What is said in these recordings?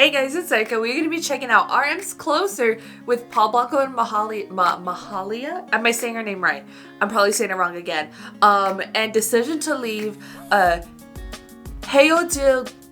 Hey guys, it's Erika. We're going to be checking out RM's Closer with Paul Blanco and Mahalia. Am I saying her name right? I'm probably saying it wrong again. And Decision to Leave, Heyo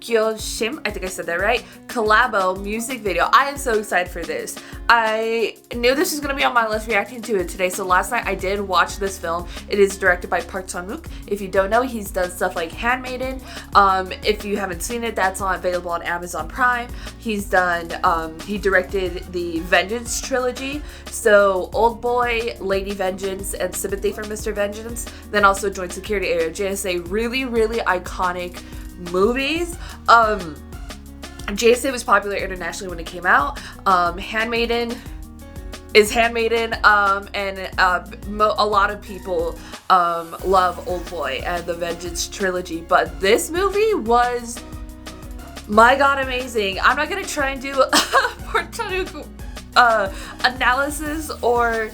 Shim, I think I said that right, Collabo music video. I am so excited for this. I knew this was going to be on my list reacting to it today, so last night I did watch this film. It is directed by Park Chan-wook. If you don't know, he's done stuff like Handmaiden. If you haven't seen it, that's available on Amazon Prime. He's done, he directed the Vengeance trilogy, so Old Boy, Lady Vengeance, and Sympathy for Mr. Vengeance. Then also Joint Security Area JSA. Really, really iconic movies. JSA was popular internationally when it came out. Handmaiden is Handmaiden, and a lot of people love Old Boy and the Vengeance trilogy, but this movie was, my god, amazing. I'm not gonna try and do a Park Chan-wook analysis or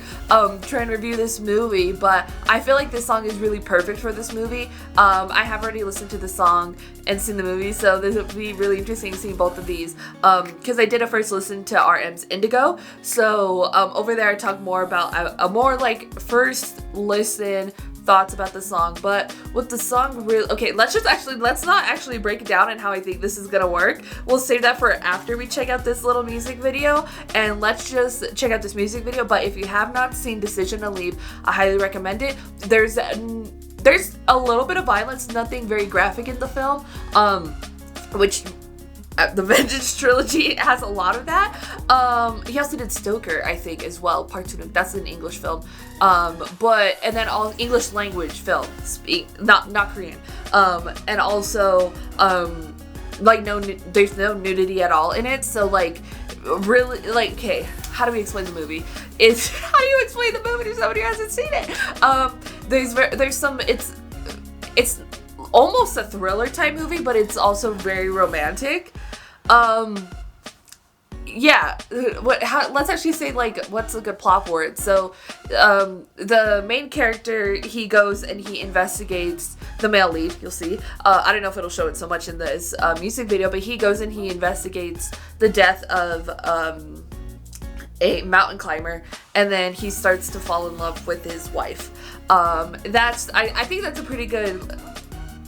try and review this movie, but I feel like this song is really perfect for this movie. I have already listened to the song and seen the movie, so this would be really interesting seeing both of these, because I did a first listen to RM's Indigo, so over there I talk more about a more like first listen thoughts about the song. But with the song, really, okay, let's not actually break it down and how I think this is gonna work. We'll save that for after we check out this little music video, and let's just check out this music video. But if you have not seen Decision to Leave, I highly recommend it. There's a little bit of violence, nothing very graphic in the film, which the Vengeance trilogy has a lot of that. He also did Stoker, I think, as well. Park Chan-wook. That's an English film. And then all English language film, not Korean. And also, like there's no nudity at all in it. So like, really, like, okay, how do we explain the movie? How do you explain the movie to somebody who hasn't seen it? There's some, it's almost a thriller type movie, but it's also very romantic. Let's actually say, like, what's a good plot for it. So the main character, he goes and he investigates the male lead, you'll see. I don't know if it'll show it so much in this music video, but he goes and he investigates the death of a mountain climber, and then he starts to fall in love with his wife. I think that's a pretty good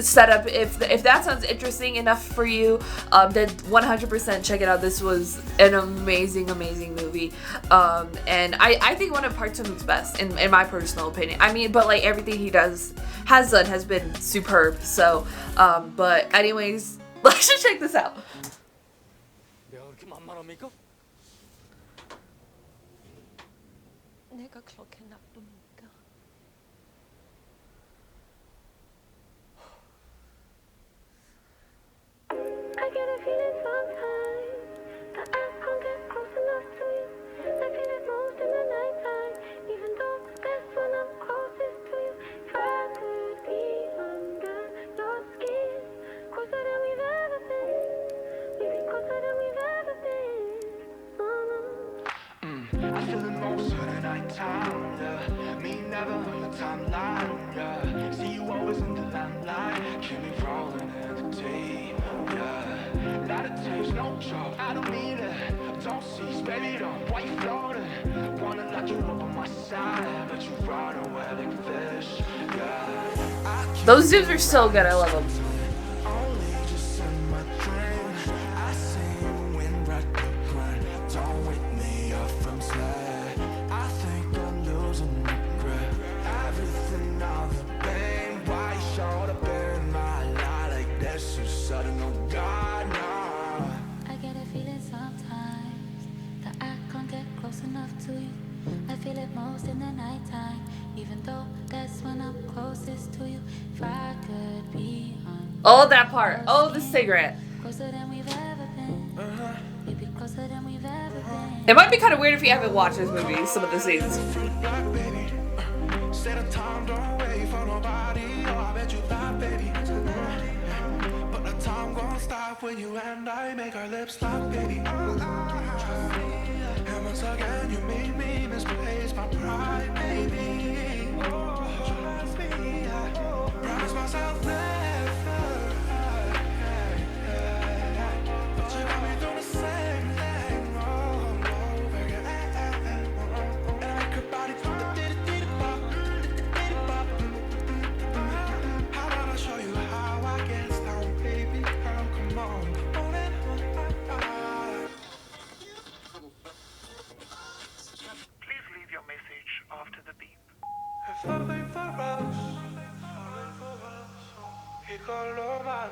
setup. If that sounds interesting enough for you, then 100% check it out. This was an amazing movie, and I think one of Park Chan-wook's best in my personal opinion. I mean, but like everything he has been superb. So but anyways, let's just check this out. I get a feeling sometimes that I can't get close enough to you. I feel it most in the nighttime, even though that's when I'm closest to you. If I could be under your skin, closer than we've ever been, maybe closer than we've ever been. I feel it most of the nighttime, yeah. Me never on your timeline, yeah. See you always in the limelight, keep me rolling in the deep, yeah. Not a taste, no joke, I don't mean it. Don't cease, baby, don't, why you floating? Wanna lock you up on my side, but you run away like fish, yeah. Those dudes are so good, I love them. Only just in my dream, I see you in red grind. Don't wake me up from sleep. I think I'm losing my grip. Everything, all the pain, why you showed up in my life like this so sudden, oh God, no. I get a feeling sometimes that I can't get close enough to you. I feel it most in the nighttime, even though that's when I'm closest to you. If I could be on That part. The cigarette. closer than we've ever been, maybe closer than we've ever been. It might be kind of weird if you haven't watched this movie, some of the scenes. Set a time, don't wait for nobody. Oh, I bet you lie, baby. But the time won't stop when you and I make our lips lock, baby. And once again, you made me misplace my pride, baby. Trust me, I promise myself never. But you got me through the sun.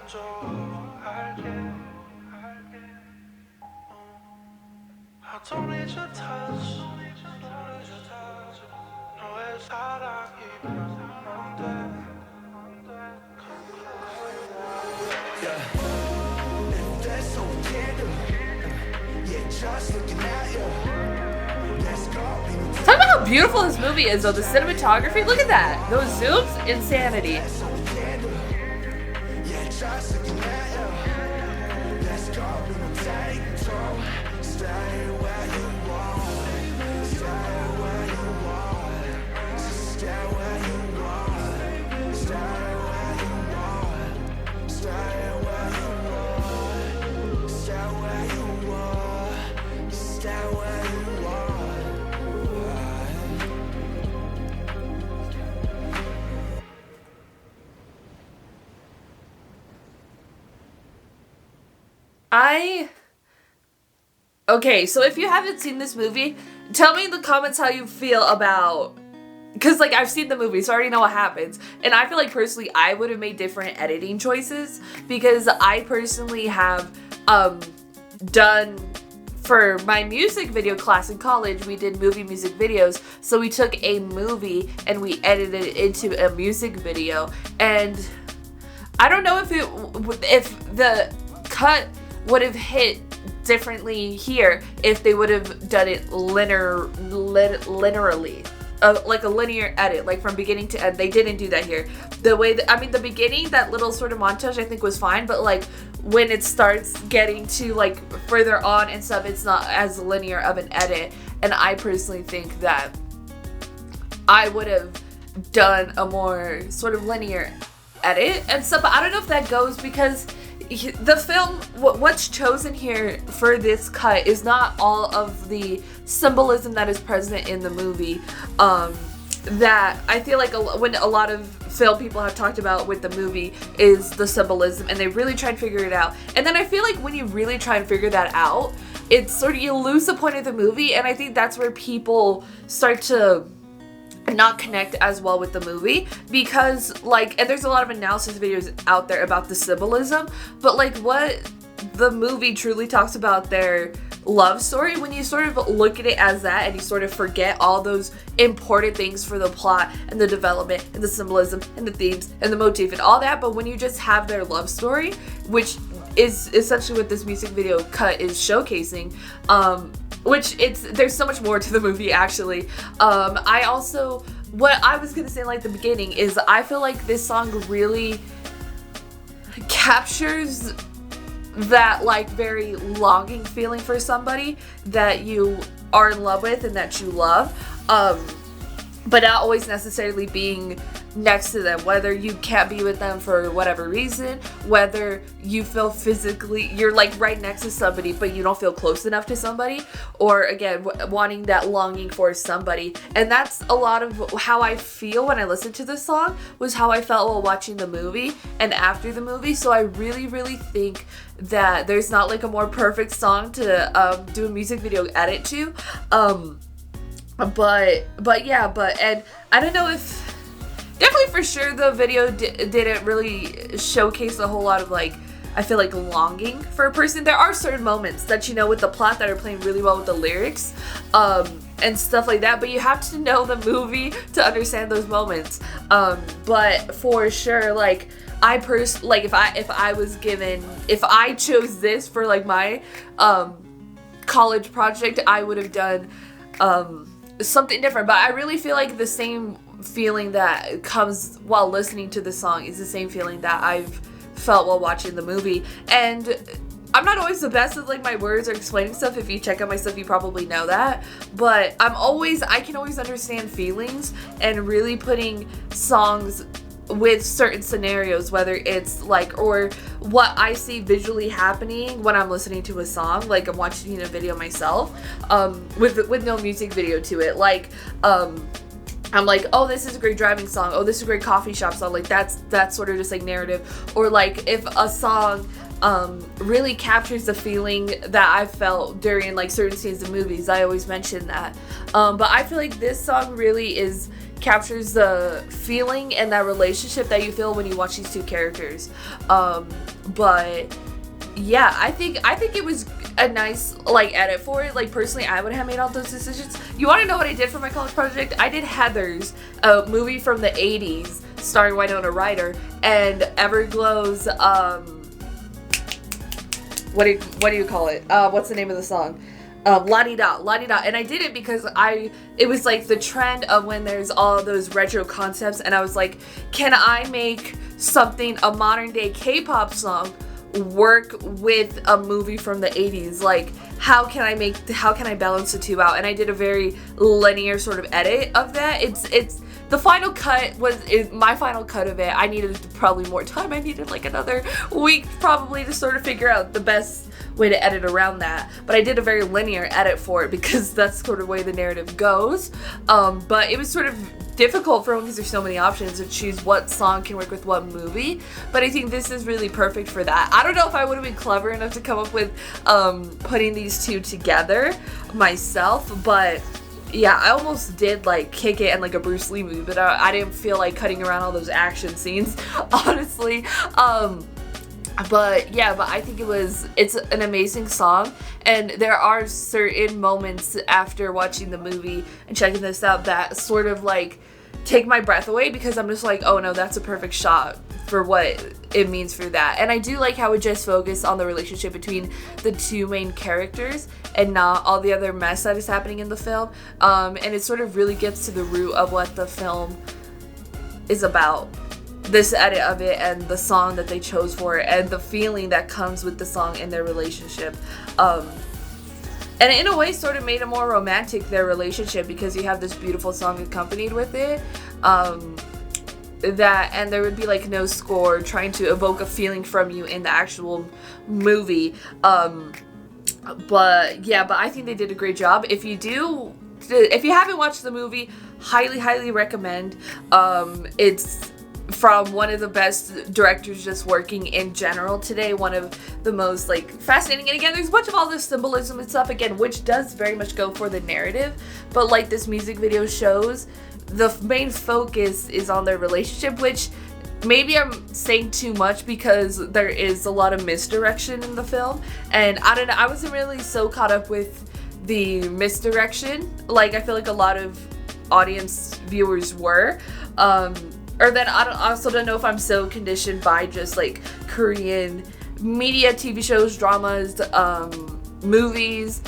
먼저 알게 I don't need your touch 너의 사랑이면 안 돼 If that's so tender Yeah, just looking at you Let's go Talk about how beautiful this movie is, though. The cinematography, look at that. Those zooms, insanity. Okay, so if you haven't seen this movie, tell me in the comments how you feel about, because like I've seen the movie, so I already know what happens, and I feel like personally I would have made different editing choices, because I personally have done, for my music video class in college, we did movie music videos, so we took a movie and we edited it into a music video, and I don't know if the cut would have hit differently here if they would have done it linearly, like a linear edit, like from beginning to end. They didn't do that here. The way that, I mean, the beginning, that little sort of montage I think was fine, but like when it starts getting to like further on and stuff, it's not as linear of an edit, and I personally think that I would have done a more sort of linear edit and stuff, but I don't know if that goes because the film, what's chosen here for this cut is not all of the symbolism that is present in the movie, that I feel like when a lot of film people have talked about with the movie is the symbolism, and they really try and figure it out, and then I feel like when you really try and figure that out, it's sort of, you lose the point of the movie, and I think that's where people start to not connect as well with the movie, because like, and there's a lot of analysis videos out there about the symbolism, but like what the movie truly talks about their love story, when you sort of look at it as that and you sort of forget all those important things for the plot and the development and the symbolism and the themes and the motif and all that, but when you just have their love story, which is essentially what this music video cut is showcasing, which there's so much more to the movie actually. I also, what I was gonna say like the beginning is I feel like this song really captures that like very longing feeling for somebody that you are in love with and that you love, but not always necessarily being next to them, whether you can't be with them for whatever reason, whether you feel physically you're like right next to somebody but you don't feel close enough to somebody, or again wanting that longing for somebody. And that's a lot of how I feel when I listened to this song, was how I felt while watching the movie and after the movie. So I really think that there's not like a more perfect song to do a music video edit to, but yeah, and I don't know if, definitely for sure the video didn't really showcase a whole lot of like, I feel like longing for a person. There are certain moments that, you know, with the plot that are playing really well with the lyrics, and stuff like that, but you have to know the movie to understand those moments. But for sure, like I like if I chose this for like my college project, I would have done something different. But I really feel like the same feeling that comes while listening to the song is the same feeling that I've felt while watching the movie. And I'm not always the best with like my words or explaining stuff. If you check out my stuff, you probably know that, but I can always understand feelings and really putting songs with certain scenarios, whether it's like, or what I see visually happening when I'm listening to a song, like I'm watching a video myself, with no music video to it, like I'm like, oh, this is a great driving song, oh, this is a great coffee shop song, like that's sort of just like narrative. Or like if a song really captures the feeling that I felt during like certain scenes of movies, I always mention that, but I feel like this song really is captures the feeling and that relationship that you feel when you watch these two characters. But yeah, I think it was a nice like edit for it. Like personally, I would have made all those decisions. You want to know what I did for my college project? I did Heathers, a movie from the 80s starring Winona Ryder, and Everglow's what do you call it? What's the name of the song? La Di Da, La Di Da. And I did it because it was like the trend of when there's all those retro concepts, and I was like, can I make something, a modern day K-pop song, work with a movie from the 80s? Like, how can I balance the two out? And I did a very linear sort of edit of that. It's the final cut is my final cut of it. I needed probably more time. I needed like another week probably to sort of figure out the best way to edit around that. But I did a very linear edit for it because that's sort of the way the narrative goes. But it was sort of difficult for me because there's so many options to choose what song can work with what movie. But I think this is really perfect for that. I don't know if I would have been clever enough to come up with putting these two together myself, but yeah, I almost did like Kick It and like a Bruce Lee movie, but I didn't feel like cutting around all those action scenes, honestly. But yeah, but I think it's an amazing song, and there are certain moments after watching the movie and checking this out that sort of like take my breath away, because I'm just like, oh no, that's a perfect shot for what it means for that. And I do like how it just focused on the relationship between the two main characters and not all the other mess that is happening in the film. And it sort of really gets to the root of what the film is about. This edit of it and the song that they chose for it and the feeling that comes with the song and their relationship. And in a way sort of made it more romantic, their relationship, because you have this beautiful song accompanied with it. And there would be like no score trying to evoke a feeling from you in the actual movie. But I think they did a great job. If you haven't watched the movie, highly recommend. It's from one of the best directors just working in general today, one of the most like fascinating, and again there's a bunch of all this symbolism and stuff again, which does very much go for the narrative, but like this music video shows, the main focus is on their relationship, which maybe I'm saying too much because there is a lot of misdirection in the film, and I don't know, I wasn't really so caught up with the misdirection like I feel like a lot of audience viewers were. Or then I also don't know if I'm so conditioned by just like Korean media, TV shows, dramas, movies,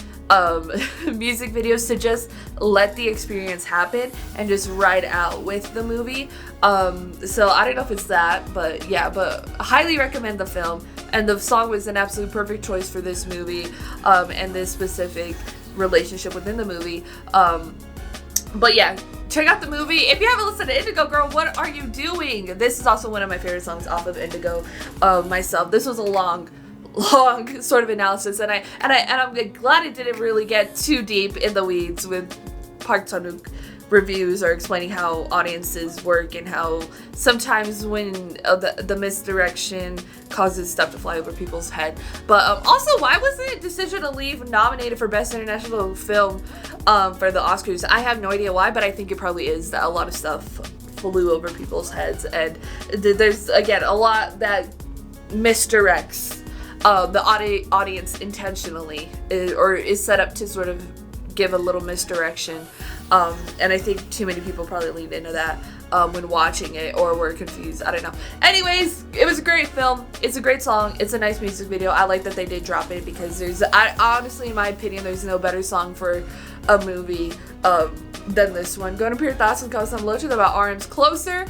music videos, to just let the experience happen and just ride out with the movie. So I don't know if it's that, but yeah, but I highly recommend the film, and the song was an absolute perfect choice for this movie, and this specific relationship within the movie. But yeah, check out the movie. If you haven't listened to Indigo Girl, what are you doing? This is also one of my favorite songs off of Indigo myself. This was a long sort of analysis, and I'm glad it didn't really get too deep in the weeds with Park Chan-wook reviews or explaining how audiences work and how sometimes when the misdirection causes stuff to fly over people's head. But also, why wasn't Decision to Leave nominated for Best International Film for the Oscars? I have no idea why, but I think it probably is that a lot of stuff flew over people's heads, and there's again a lot that misdirects the audience intentionally, or is set up to sort of give a little misdirection. And I think too many people probably leaned into that when watching it, or were confused. I don't know. Anyways, it was a great film. It's a great song. It's a nice music video. I like that they did drop it, because honestly, in my opinion, there's no better song for a movie than this one. Go and appear thoughts and comments down below to about Arms Closer.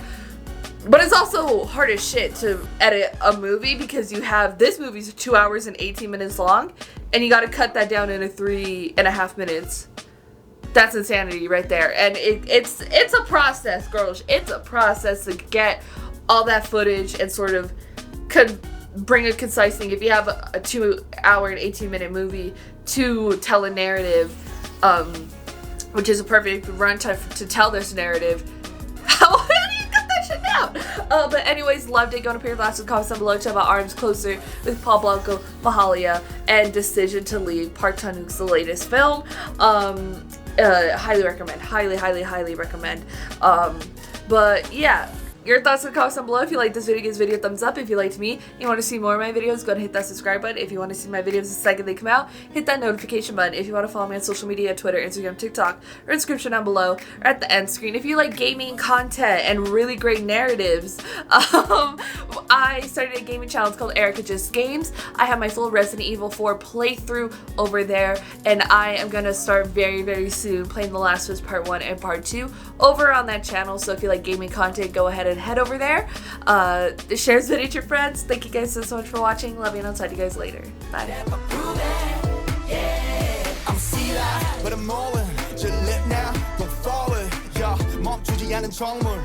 But it's also hard as shit to edit a movie, because you have, this movie's 2 hours and 18 minutes long, and you gotta cut that down into 3.5 minutes. That's insanity right there. And it's a process, girls. It's a process to get all that footage and sort of bring a concise thing. If you have a 2 hour and 18 minute movie to tell a narrative, which is a perfect runtime to tell this narrative, how do you cut that shit down? But anyways, loved it. Go to Period Last and comments down below. Check out Arms Closer with Paul Blanco, Mahalia, and Decision to Leave, Park Chan-wook's latest film. highly recommend. Highly recommend. But yeah. Your thoughts in the comments down below. If you like this video, give this video a thumbs up. If you liked me and you want to see more of my videos, go ahead and hit that subscribe button. If you want to see my videos the second they come out, hit that notification button. If you want to follow me on social media, Twitter, Instagram, TikTok, or description down below, or at the end screen. If you like gaming content and really great narratives, I started a gaming channel. It's called Erika Just Games. I have my full Resident Evil 4 playthrough over there, and I am going to start very soon playing The Last of Us Part 1 and Part 2 over on that channel. So if you like gaming content, go ahead and head over there. Share this video with your friends. Thank you guys so much for watching. Love you, and I'll talk to you guys later. Bye. But I'm moving, just live now, go forward. Yeah, 멈추지 않은 정물.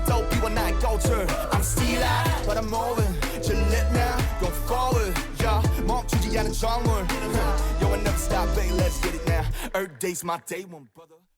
Don't be one night culture. I'm still out, but I'm moving, just live now, go forward. Yeah, 멈추지 않은 정물. Yo, I never stop, baby, let's get it now. Earth day's my day one, brother.